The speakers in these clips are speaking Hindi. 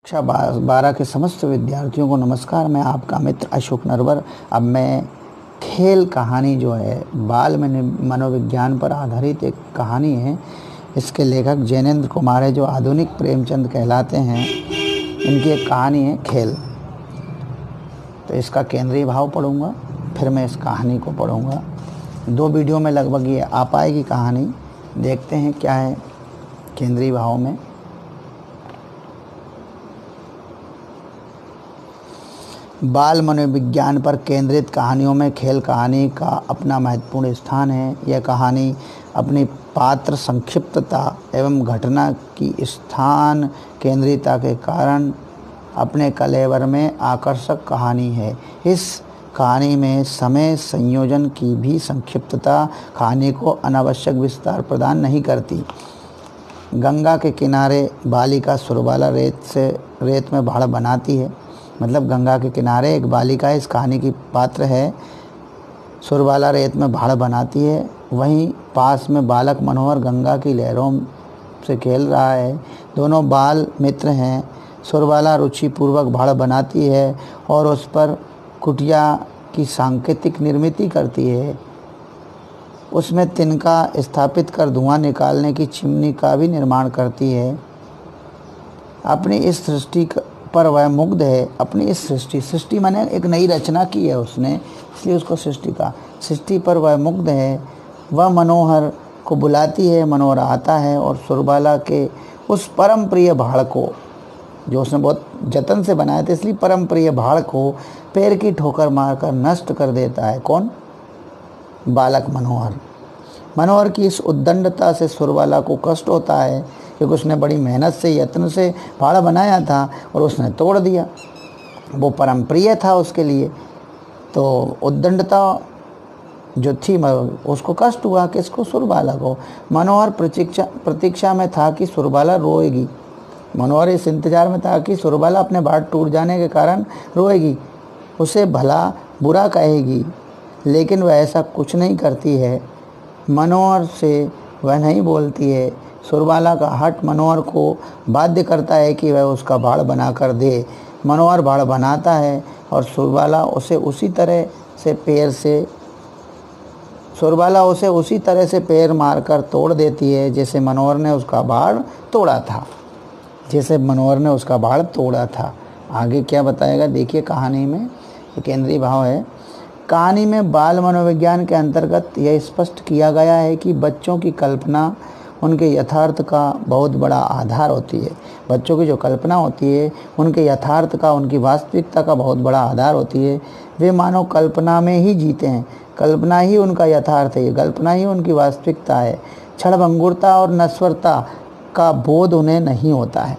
कक्षा 12 के समस्त विद्यार्थियों को नमस्कार। मैं आपका मित्र अशोक नरवर। अब मैं खेल कहानी जो है बाल मनोविज्ञान पर आधारित एक कहानी है। इसके लेखक जैनेन्द्र कुमार है, जो आधुनिक प्रेमचंद कहलाते हैं। इनकी एक कहानी है खेल। तो इसका केंद्रीय भाव पढ़ूंगा, फिर मैं इस कहानी को पढ़ूंगा। 2 वीडियो में लगभग ये आ पाएगी कहानी। देखते हैं क्या है केंद्रीय भाव में। बाल मनोविज्ञान पर केंद्रित कहानियों में खेल कहानी का अपना महत्वपूर्ण स्थान है। यह कहानी अपनी पात्र संक्षिप्तता एवं घटना की स्थान केंद्रितता के कारण अपने कलेवर में आकर्षक कहानी है। इस कहानी में समय संयोजन की भी संक्षिप्तता कहानी को अनावश्यक विस्तार प्रदान नहीं करती। गंगा के किनारे बालिका सुरबाला रेत में भाड़ बनाती है। मतलब गंगा के किनारे एक बालिका इस कहानी की पात्र है। सुरबाला रेत में भाड़ बनाती है। वहीं पास में बालक मनोहर गंगा की लहरों से खेल रहा है। दोनों बाल मित्र हैं। सुरबाला रुचिपूर्वक भाड़ बनाती है और उस पर कुटिया की सांकेतिक निर्मित करती है। उसमें तिनका स्थापित कर धुआं निकालने की चिमनी का भी निर्माण करती है। अपनी इस सृष्टि पर वह मुग्ध है। अपनी इस सृष्टि माने एक नई रचना की है उसने, इसलिए उसको सृष्टि पर वह मुग्ध है। वह मनोहर को बुलाती है। मनोहर आता है और सुरबाला के उस परम प्रिय भाड़ को, जो उसने बहुत जतन से बनाया था, इसलिए परम प्रिय भाड़ को पैर की ठोकर मारकर नष्ट कर देता है। कौन? बालक मनोहर की इस उद्दंडता से सुरबाला को कष्ट होता है, क्योंकि उसने बड़ी मेहनत से यत्न से भाड़ा बनाया था और उसने तोड़ दिया। वो परम प्रिय था उसके लिए, तो उद्दंडता जो थी उसको कष्ट हुआ। किसको? सुरबाला को। मनोहर प्रतीक्षा में था कि सुरबाला रोएगी। मनोहर इस इंतजार में था कि सुरबाला अपने भाड़ टूट जाने के कारण रोएगी, उसे भला बुरा कहेगी, लेकिन वह ऐसा कुछ नहीं करती है। मनोहर से वह नहीं बोलती है। सुरबाला का हठ मनोहर को बाध्य करता है कि वह उसका भाड़ बना कर दे। मनोहर भाड़ बनाता है और सुरबाला उसे उसी तरह से पैर मारकर तोड़ देती है जैसे मनोहर ने उसका भाड़ तोड़ा था। आगे क्या बताएगा देखिए कहानी में। केंद्रीय भाव है। कहानी में बाल मनोविज्ञान के अंतर्गत यह स्पष्ट किया गया है कि बच्चों की कल्पना उनके यथार्थ का बहुत बड़ा आधार होती है। बच्चों की जो कल्पना होती है उनके यथार्थ का, उनकी वास्तविकता का बहुत बड़ा आधार होती है। वे मानो कल्पना में ही जीते हैं। कल्पना ही उनका यथार्थ है, कल्पना ही उनकी वास्तविकता है। क्षणभंगुरता और नश्वरता का बोध उन्हें नहीं होता है।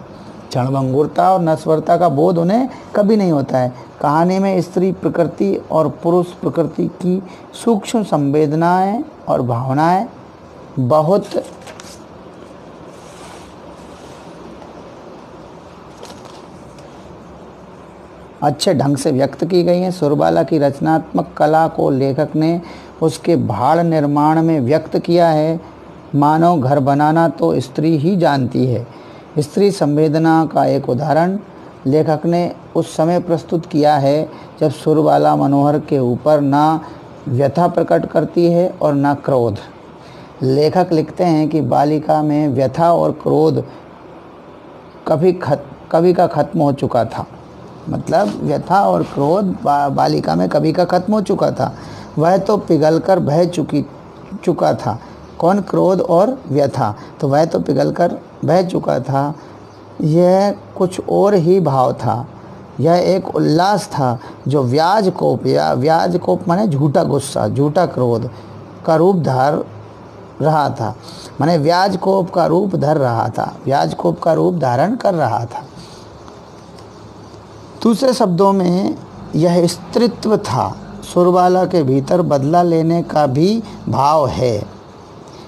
क्षणभंगुरता और नश्वरता का बोध उन्हें कभी नहीं होता है। कहानी में स्त्री प्रकृति और पुरुष प्रकृति की सूक्ष्म संवेदनाएं और भावनाएं बहुत अच्छे ढंग से व्यक्त की गई हैं। सुरबाला की रचनात्मक कला को लेखक ने उसके भाड़ निर्माण में व्यक्त किया है। मानव घर बनाना तो स्त्री ही जानती है। स्त्री संवेदना का एक उदाहरण लेखक ने उस समय प्रस्तुत किया है जब सुरबाला मनोहर के ऊपर ना व्यथा प्रकट करती है और ना क्रोध। लेखक लिखते हैं कि बालिका में व्यथा और क्रोध कभी का खत्म हो चुका था। मतलब व्यथा और क्रोध बालिका में कभी का खत्म हो चुका था। वह तो पिघलकर बह चुका था। कौन? क्रोध और व्यथा। तो वह तो पिघलकर बह चुका था। यह कुछ और ही भाव था। यह एक उल्लास था जो व्याज कोप माने झूठा गुस्सा, झूठा क्रोध का रूप धर रहा था। माने व्याज कोप का रूप धारण कर रहा था। दूसरे शब्दों में यह स्त्रीत्व था। सुरबाला के भीतर बदला लेने का भी भाव है,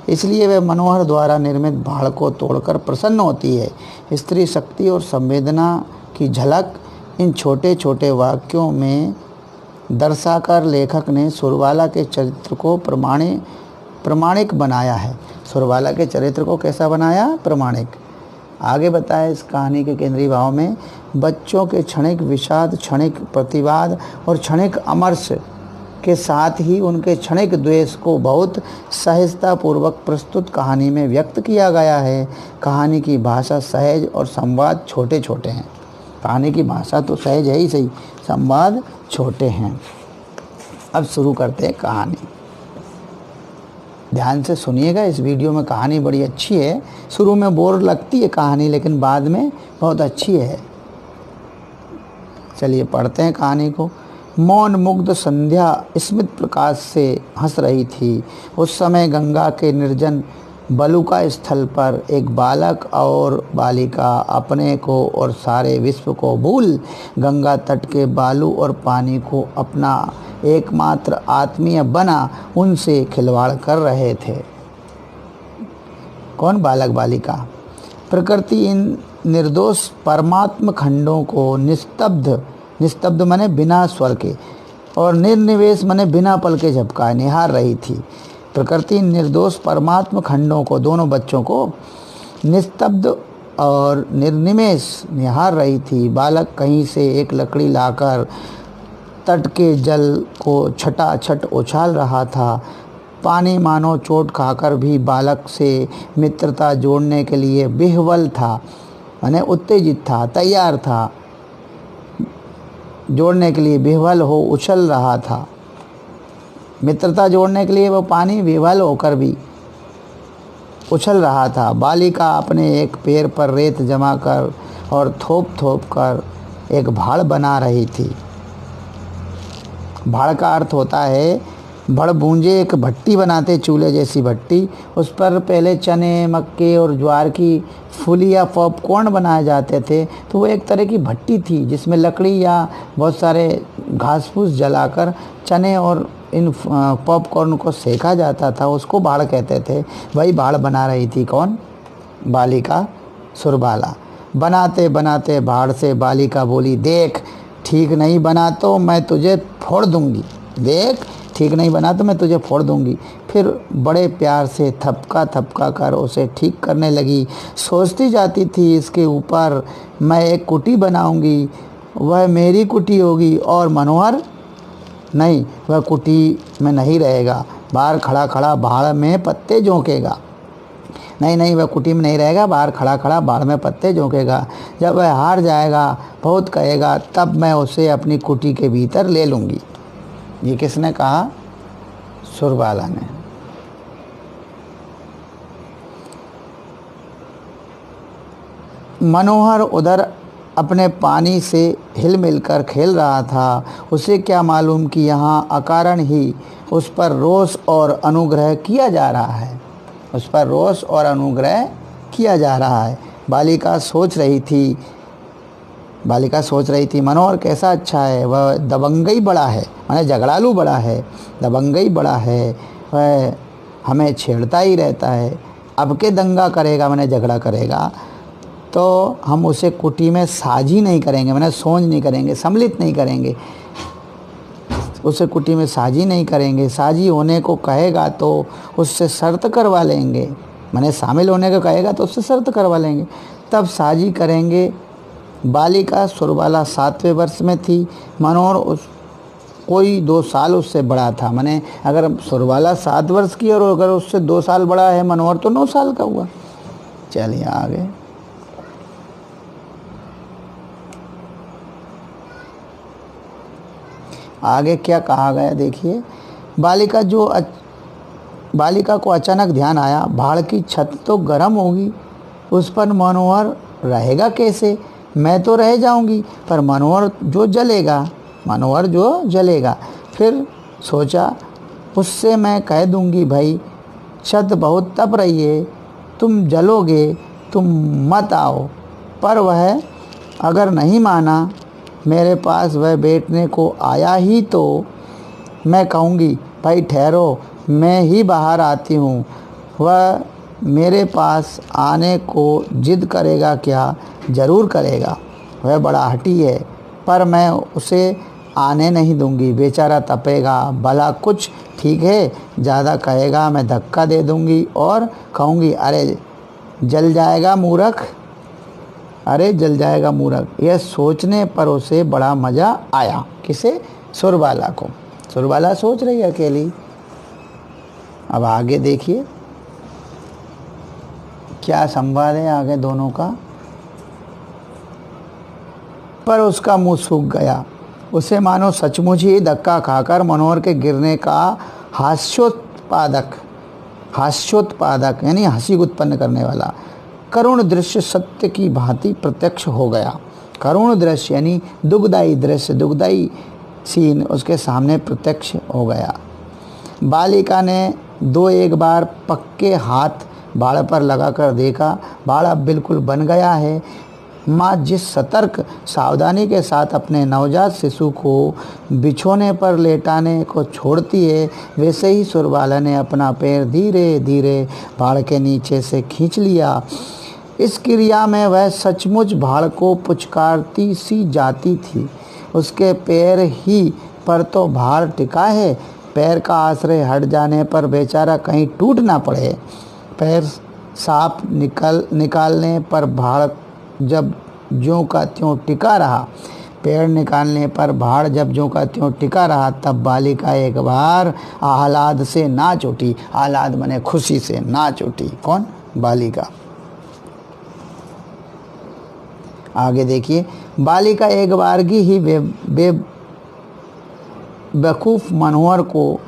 इसलिए वह मनोहर द्वारा निर्मित भाड़ को तोड़कर प्रसन्न होती है। स्त्री शक्ति और संवेदना की झलक इन छोटे छोटे वाक्यों में दर्शाकर लेखक ने सुरबाला के चरित्र को प्रमाणिक बनाया है। सुरबाला के चरित्र को कैसा बनाया? प्रमाणिक। आगे बताया इस कहानी के केंद्रीय भाव में बच्चों के क्षणिक विषाद, क्षणिक प्रतिवाद और क्षणिक अमर्ष के साथ ही उनके क्षणिक द्वेष को बहुत सहजतापूर्वक प्रस्तुत कहानी में व्यक्त किया गया है। कहानी की भाषा सहज और संवाद छोटे छोटे हैं। कहानी की भाषा तो सहज है ही सही, संवाद छोटे हैं। अब शुरू करते हैं कहानी। ध्यान से सुनिएगा, इस वीडियो में कहानी बड़ी अच्छी है। शुरू में बोर लगती है कहानी, लेकिन बाद में बहुत अच्छी है। चलिए पढ़ते हैं कहानी को। मौन मुग्ध संध्या स्मित प्रकाश से हंस रही थी। उस समय गंगा के निर्जन बलुका स्थल पर एक बालक और बालिका अपने को और सारे विश्व को भूल गंगा तट के बालू और पानी को अपना एकमात्र आत्मीय बना उनसे खिलवाड़ कर रहे थे। कौन बालक बालिका? प्रकृति इन निर्दोष परमात्म खंडों को निस्तब्ध माने बिना स्वर के और निर्निवेश माने बिना पल के झपकाए निहार रही थी। प्रकृति निर्दोष परमात्म खंडों को, दोनों बच्चों को निस्तब्ध और निर्निमेष निहार रही थी। बालक कहीं से एक लकड़ी लाकर तट के जल को छटाछट उछाल रहा था। पानी मानो चोट खाकर भी बालक से मित्रता जोड़ने के लिए विह्वल था, माने उत्तेजित था, तैयार था, जोड़ने के लिए विह्वल हो उछल रहा था। मित्रता जोड़ने के लिए वो पानी विह्वल होकर भी उछल रहा था। बालिका अपने एक पैर पर रेत जमा कर और थोप थोप कर एक भाड़ बना रही थी। भाड़ का अर्थ होता है भड़ बूंजे, एक भट्टी बनाते, चूल्हे जैसी भट्टी। उस पर पहले चने, मक्के और ज्वार की फुली या पॉपकॉर्न बनाए जाते थे। तो वो एक तरह की भट्टी थी जिसमें लकड़ी या बहुत सारे घास फूस जलाकर चने और इन पॉपकॉर्न को सेका जाता था, उसको भाड़ कहते थे। वही भाड़ बना रही थी कौन? बालिका सुरबाला। बनाते बनाते भाड़ से बालिका बोली, देख ठीक नहीं बना तो मैं तुझे फोड़ दूंगी। देख ठीक नहीं बना तो मैं तुझे फोड़ दूंगी। फिर बड़े प्यार से थपका थपका कर उसे ठीक करने लगी। सोचती जाती थी इसके ऊपर मैं एक कुटी बनाऊंगी, वह मेरी कुटी होगी और मनोहर नहीं, वह कुटी में नहीं रहेगा, बाहर खड़ा खड़ा भाड़ में पत्ते झोंकेगा। नहीं, वह कुटी में नहीं रहेगा, बाहर खड़ा खड़ा भाड़ में पत्ते झोंकेगा। जब वह हार जाएगा, बहुत कहेगा, तब मैं उसे अपनी कुटी के भीतर ले लूँगी। ये किसने कहा? सुरबाला ने। मनोहर उधर अपने पानी से हिल मिलकर खेल रहा था। उसे क्या मालूम कि यहाँ अकारण ही उस पर रोष और अनुग्रह किया जा रहा है। उस पर रोष और अनुग्रह किया जा रहा है। बालिका सोच रही थी मनोहर कैसा अच्छा है, वह दबंगई बड़ा है, माने झगड़ालू बड़ा है, दबंगई बड़ा है, वह हमें छेड़ता ही रहता है। अब के दंगा करेगा, माने झगड़ा करेगा, तो हम उसे कुटी में साझी नहीं करेंगे, माने सोंझ नहीं करेंगे, सम्मिलित नहीं करेंगे, उसे कुटी में साझी नहीं करेंगे। साझी होने को कहेगा तो उससे शर्त करवा लेंगे, माने शामिल होने को कहेगा तो उससे शर्त करवा लेंगे, तब साझी करेंगे। बालिका सुरबाला 7वें वर्ष में थी। मनोहर कोई 2 साल उससे बड़ा था। माने अगर सुरबाला 7 वर्ष की और अगर उससे 2 साल बड़ा है मनोहर, तो 9 साल का हुआ। चलिए आगे। आगे क्या कहा गया देखिए। बालिका को अचानक ध्यान आया, भाड़ की छत तो गर्म होगी, उस पर मनोहर रहेगा कैसे? मैं तो रह जाऊंगी, पर मनोहर जो जलेगा। फिर सोचा, उससे मैं कह दूंगी, भाई छत बहुत तप रही है, तुम जलोगे, तुम मत आओ। पर वह अगर नहीं माना, मेरे पास वह बैठने को आया ही तो मैं कहूँगी, भाई ठहरो, मैं ही बाहर आती हूँ। वह मेरे पास आने को जिद करेगा क्या? ज़रूर करेगा, वह बड़ा हठी है, पर मैं उसे आने नहीं दूंगी। बेचारा तपेगा, भला कुछ ठीक है, ज़्यादा कहेगा मैं धक्का दे दूंगी और कहूँगी, अरे जल जाएगा मूर्ख, अरे जल जाएगा मूर्ख। यह सोचने पर उसे बड़ा मज़ा आया। किसे? सुरबाला को। सुरबाला सोच रही है अकेली। अब आगे देखिए क्या संवाद है आगे दोनों का। पर उसका मुंह सूख गया। उसे मानो सचमुच ही धक्का खाकर मनोहर के गिरने का हास्योत्पादक यानी हंसी उत्पन्न करने वाला करुण दृश्य सत्य की भांति प्रत्यक्ष हो गया। करुण दृश्य यानी दुखदायी दृश्य, दुखदायी सीन उसके सामने प्रत्यक्ष हो गया। बालिका ने दो एक बार पक्के हाथ बाड़ पर लगाकर देखा। बाड़ अब बिल्कुल बन गया है। माँ जिस सतर्क सावधानी के साथ अपने नवजात शिशु को बिछोने पर लेटाने को छोड़ती है, वैसे ही सुरबाला ने अपना पैर धीरे धीरे भाड़ के नीचे से खींच लिया। इस क्रिया में वह सचमुच भाड़ को पुचकारती सी जाती थी। उसके पैर ही पर तो भार टिका है। पैर का आश्रय हट जाने पर बेचारा कहीं टूट ना पड़े। पैर साफ निकालने पर भाड़ जब ज्यों का त्यों टिका रहा। पैर निकालने पर भाड़ जब ज्यों का त्यों टिका रहा, तब बालिका एक बार आह्लाद से नाच उठी। आह्लाद माने खुशी से नाच उठी। कौन? बालिका। आगे देखिए, बालिका एक बारगी ही बेवकूफ मनोहर को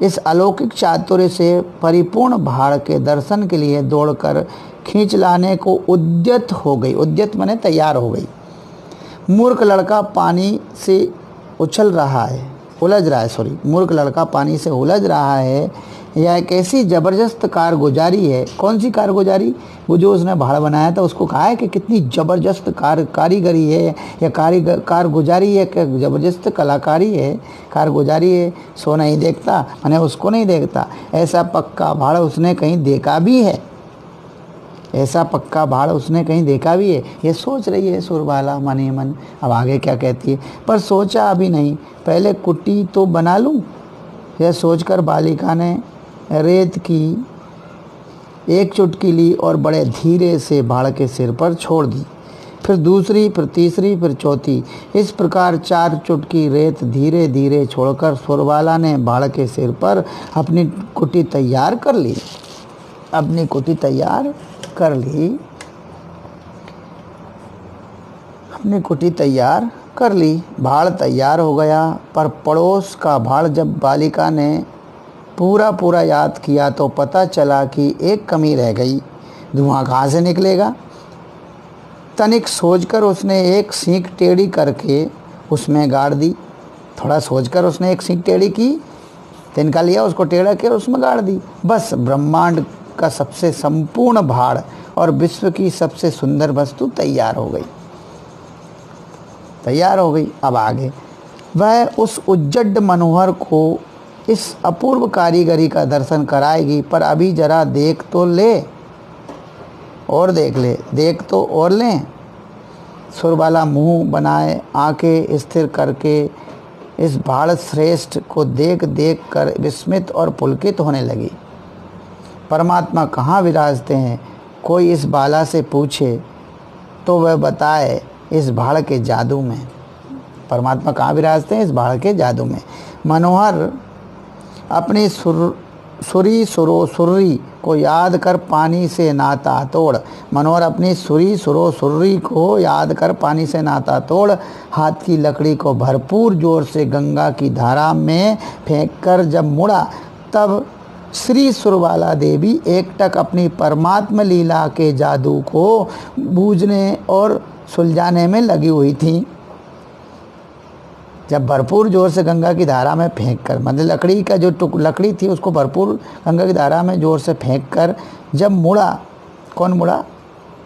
इस अलौकिक चातुर्य से परिपूर्ण भाड़ के दर्शन के लिए दौड़कर खींच लाने को उद्यत हो गई। उद्यत माने तैयार हो गई। मूर्ख लड़का पानी से उलझ रहा है। मूर्ख लड़का पानी से उलझ रहा है। यह एक ऐसी ज़बरदस्त कारगुजारी है। कौन सी कारगुजारी? वो जो उसने भाड़ बनाया था उसको कहा है कि कितनी ज़बरदस्त कारीगरी है या कारगुजारी है, कि ज़बरदस्त कलाकारी है, कारगुजारी है। सो नहीं देखता मैंने उसको नहीं देखता। ऐसा पक्का भाड़ उसने कहीं देखा भी है। ऐसा पक्का भाड़ उसने कहीं देखा भी है। ये सोच रही है सुरबाला मन ही मन। अब आगे क्या कहती है? पर सोचा अभी नहीं, पहले कुट्टी तो बना लूँ। यह सोचकर बालिका ने रेत की एक चुटकी ली और बड़े धीरे से भाड़ के सिर पर छोड़ दी। फिर दूसरी, फिर तीसरी, फिर चौथी। इस प्रकार 4 चुटकी रेत धीरे धीरे छोड़कर सुरबाला ने भाड़ के सिर पर अपनी कुटी तैयार कर ली। भाड़ तैयार हो गया। पर पड़ोस का भाड़ जब बालिका ने पूरा याद किया तो पता चला कि एक कमी रह गई। धुआं कहाँ से निकलेगा? तनिक सोचकर उसने एक सींक टेढ़ी करके उसमें गाड़ दी। थोड़ा सोचकर उसने एक सींक टेढ़ी की, तिनका लिया, उसको टेढ़ा कर उसमें गाड़ दी। बस ब्रह्मांड का सबसे संपूर्ण भाड़ और विश्व की सबसे सुंदर वस्तु तैयार हो गई। अब आगे वह उस उज्जड मनोहर को इस अपूर्व कारीगरी का दर्शन कराएगी। पर अभी जरा देख तो और लें। सुरबाला मुंह बनाए आंखें स्थिर करके इस भाड़ श्रेष्ठ को देख कर विस्मित और पुलकित होने लगी। परमात्मा कहाँ विराजते हैं? कोई इस बाला से पूछे तो वह बताए इस भाड़ के जादू में। परमात्मा कहाँ विराजते हैं? इस भाड़ के जादू में। मनोहर अपनी सुरी को याद कर पानी से नाता तोड़ हाथ की लकड़ी को भरपूर जोर से गंगा की धारा में फेंककर जब मुड़ा, तब श्री सुरबाला देवी एकटक अपनी परमात्मा लीला के जादू को बूझने और सुलझाने में लगी हुई थी। जब भरपूर जोर से गंगा की धारा में फेंककर, मतलब लकड़ी का जो लकड़ी थी उसको भरपूर गंगा की धारा में जोर से फेंककर जब मुड़ा, कौन मुड़ा?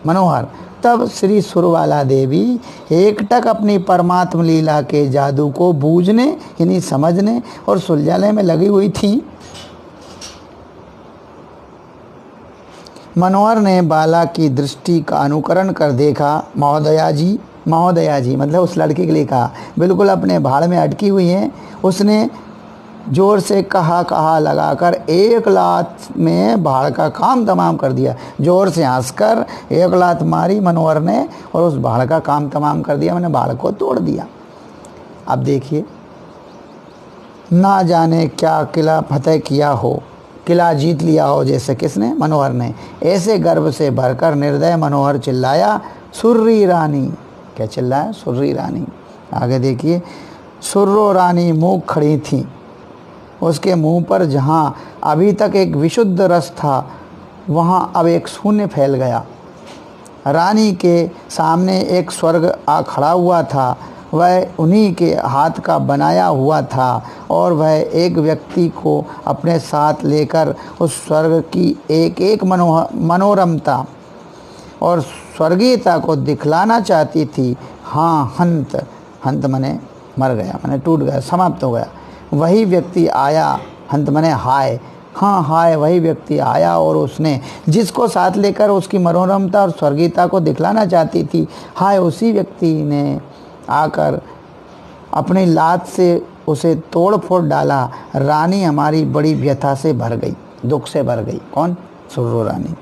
मनोहर। तब श्री सुरबाला देवी एकटक अपनी परमात्मा लीला के जादू को बूझने यानी समझने और सुलझाने में लगी हुई थी। मनोहर ने बाला की दृष्टि का अनुकरण कर देखा। महोदया जी मतलब उस लड़की के लिए कहा, बिल्कुल अपने भाड़ में अटकी हुई हैं। उसने जोर से कहा लगाकर एक लात में भाड़ का काम तमाम कर दिया। जोर से हंसकर एक लात मारी मनोहर ने और उस भाड़ का काम तमाम कर दिया, मैंने भाड़ को तोड़ दिया। अब देखिए, ना जाने क्या किला फतेह किया हो, किला जीत लिया हो, जैसे किसने? मनोहर ने। ऐसे गर्व से भरकर निर्दय मनोहर चिल्लाया, सुर्री रानी। क्या चिल्लाया? सुर्री रानी। आगे देखिए, सुर्रो रानी मूक खड़ी थी। उसके मुंह पर जहाँ अभी तक एक विशुद्ध रस था, वहाँ अब एक शून्य फैल गया। रानी के सामने एक स्वर्ग आ खड़ा हुआ था। वह उन्हीं के हाथ का बनाया हुआ था और वह एक व्यक्ति को अपने साथ लेकर उस स्वर्ग की एक एक मनोरमता और स्वर्गीयता को दिखलाना चाहती थी। हाँ, हंत मने मर गया, मने टूट गया, समाप्त हो गया। वही व्यक्ति आया, हंत मने हाय। हाँ, हाय, वही व्यक्ति आया और उसने जिसको साथ लेकर उसकी मनोरमता और स्वर्गीयता को दिखलाना चाहती थी, हाय, उसी व्यक्ति ने आकर अपनी लात से उसे तोड़ फोड़ डाला। रानी हमारी बड़ी व्यथा से भर गई, दुख से भर गई। कौन? सुर्रो रानी।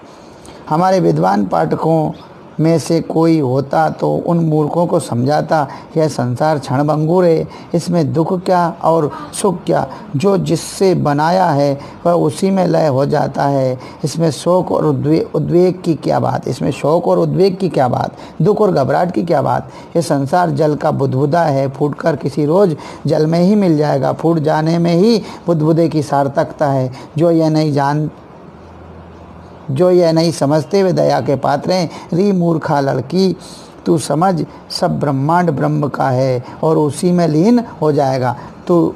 हमारे विद्वान पाठकों में से कोई होता तो उन मूर्खों को समझाता, यह संसार क्षणभंगुर है, इसमें दुख क्या और सुख क्या, जो जिससे बनाया है वह उसी में लय हो जाता है। इसमें शोक और उद्वेग की क्या बात, इसमें शोक और उद्वेग की क्या बात, दुख और घबराहट की क्या बात। यह संसार जल का बुदबुदा है, फूटकर किसी रोज जल में ही मिल जाएगा। फूट जाने में ही बुदबुदे की सार्थकता है। जो यह नहीं समझते वे दया के पात्र हैं। री मूर्खा लड़की, तू समझ, सब ब्रह्मांड ब्रह्म का है और उसी में लीन हो जाएगा। तो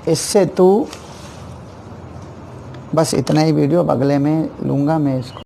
इससे तू बस इतना ही वीडियो, अब अगले में लूँगा मैं इसको।